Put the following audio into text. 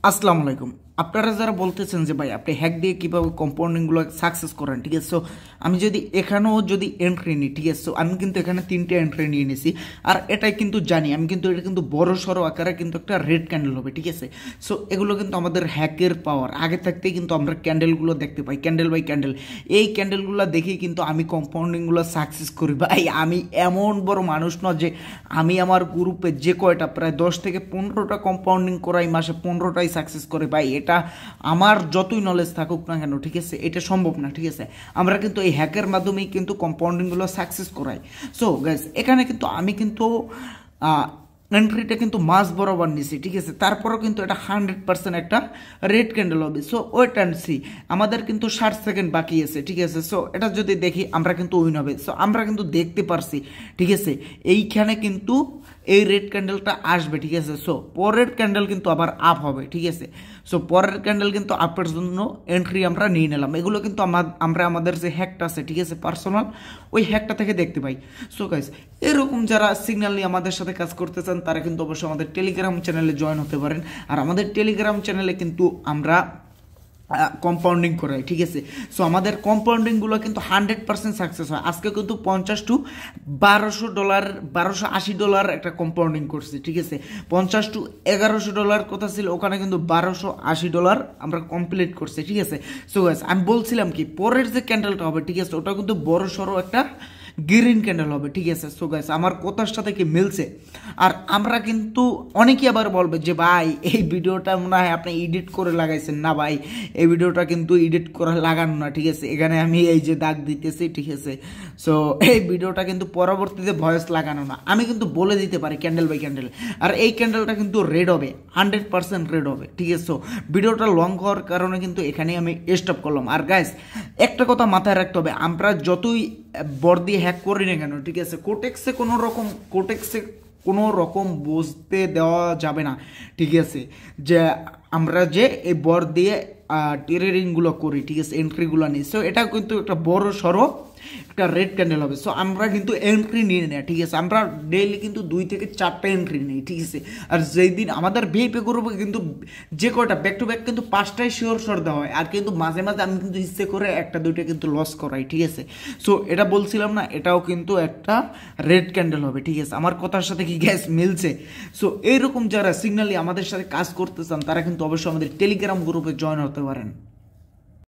আসসালামু আলাইকুম। আপনারা যারা বলতেছেন যে ভাই আপনি হ্যাক দিয়ে কীভাবে কম্পাউন্ডিংগুলো সাকসেস করেন, ঠিক আছে। সো আমি যদি এখানেও যদি এন্ট্রি নিই, ঠিক আছে। সো আমি কিন্তু এখানে 3টে এন্ট্রি নিয়ে নিছি, আর এটাই কিন্তু জানি আমি কিন্তু এটা কিন্তু বড় সড়ো আকারে কিন্তু একটা রেড ক্যান্ডেল হবে, ঠিক আছে। সো এগুলো কিন্তু আমাদের হ্যাকের পাওয়ার আগে থাকতেই কিন্তু আমরা ক্যান্ডেলগুলো দেখতে পাই, ক্যান্ডেল বাই ক্যান্ডেল। এই ক্যান্ডেলগুলো দেখেই কিন্তু আমি কম্পাউন্ডিংগুলো সাকসেস করি। ভাই আমি এমন বড় মানুষ না যে আমি আমার গ্রুপে যে কয়টা প্রায় 10 থেকে 15টা কম্পাউন্ডিং করাই মাসে 15টাই সাকসেস করে। ভাই এটা আমার যতই নলেজ থাকুক না কেন, ঠিক আছে, এটা সম্ভব না, ঠিক আছে। আমরা কিন্তু এই হ্যাকের মাধ্যমেই কিন্তু কম্পাউন্ডিংগুলো সাকসেস করাই। সো গাইস এখানে কিন্তু আমি কিন্তু এন্ট্রিটা কিন্তু মাস বরাবর নিছি, ঠিক আছে। তারপরেও কিন্তু এটা 100% একটা রেড ক্যান্ডেল হবে। সো ওয়েট অ্যান্ড সি, আমাদের কিন্তু 60 সেকেন্ড বাকি আছে, ঠিক আছে। সো এটা যদি দেখি আমরা কিন্তু উইন হবে। সো আমরা কিন্তু দেখতে পারছি, ঠিক আছে, এইখানে কিন্তু এই রেড ক্যান্ডেলটা আসবে, ঠিক আছে। সো পরের ক্যান্ডেল কিন্তু আবার আপ হবে, ঠিক আছে। সো পরের ক্যান্ডেল কিন্তু আপের জন্য এন্ট্রি আমরা নিয়ে নিলাম। এগুলো কিন্তু আমরা আমাদের যে হ্যাকটা আছে, ঠিক আছে, পার্সোনাল, ওই হ্যাকটা থেকে দেখতে পাই। সো গাইস এরকম যারা সিগন্যাল নিয়ে আমাদের সাথে কাজ করতে চান তারা কিন্তু অবশ্যই আমাদের টেলিগ্রাম চ্যানেলে জয়েন হতে পারেন। আর আমাদের টেলিগ্রাম চ্যানেলে কিন্তু আমরা কম্পাউন্ডিং করাই, ঠিক আছে। সো আমাদের কম্পাউন্ডিংগুলো কিন্তু 100% সাকসেস হয়। আজকে কিন্তু $50 to $1200 $1280 একটা কম্পাউন্ডিং করছে, ঠিক আছে। $50 to $1100 কথা ছিল, ওখানে কিন্তু $1280 আমরা কমপ্লিট করছি, ঠিক আছে। সো গাইস আমি বলছিলাম কি পরের যে ক্যান্ডেলটা হবে, ঠিক আছে, ওটা কিন্তু বড় সড়ো একটা গ্রিন ক্যান্ডেল হবে, ঠিক আছে। সো গাইস আমার কথার সাথে কি মিলছে? আর আমরা কিন্তু অনেকেই আবার বলবে যে ভাই এই ভিডিওটা মনে হয় আপনি এডিট করে লাগাইছেন। না ভাই, এই ভিডিওটা কিন্তু এডিট করে লাগানো না, ঠিক আছে। এখানে আমি এই যে দাগ দিতেছি, ঠিক আছে। সো এই ভিডিওটা কিন্তু পরবর্তীতে ভয়েস লাগানো না, আমি কিন্তু বলে দিতে পারি ক্যান্ডেল বাই ক্যান্ডেল। আর এই ক্যান্ডেলটা কিন্তু রেড হবে, 100% রেড হবে, ঠিক আছে। সো ভিডিওটা লং হওয়ার কারণে কিন্তু এখানে আমি স্টপ করলাম। আর গাইস একটা কথা মাথায় রাখতে হবে, আমরা যতই বর দিয়ে হ্যাক করি না কেন, ঠিক আছে, কোটেক্সে কোনো রকম বুঝতে দেওয়া যাবে না, ঠিক আছে, যে আমরা যে এই বর দিয়ে টেরারিংগুলো করি, ঠিক আছে, এন্ট্রিগুলো নিই। সো এটা কিন্তু একটা বড় সড়ো একটা রেড ক্যান্ডেল হবে। সো আমরা কিন্তু এন্ট্রি নিয়ে নেই, ঠিক আছে। আমরা ডেইলি কিন্তু 2 থেকে 4টা এন্ট্রি নিই, ঠিক আছে। আর যেই দিন আমাদের ভিআইপি গ্রুপে কিন্তু যে কয়টা ব্যাক টু ব্যাক কিন্তু 5টাই শিওর দেওয়া হয়। আর কিন্তু মাঝে মাঝে আমি কিন্তু ইচ্ছে করে 1টা 2টা কিন্তু লস করাই, ঠিক আছে। সো এটা বলছিলাম না, এটাও কিন্তু একটা রেড ক্যান্ডেল হবে, ঠিক আছে। আমার কথার সাথে কি গ্যাস মিলছে? সো এইরকম যারা সিগন্যালি আমাদের সাথে কাজ করতে চান তারা কিন্তু অবশ্যই আমাদের টেলিগ্রাম গ্রুপে জয়েন হতে পারেন।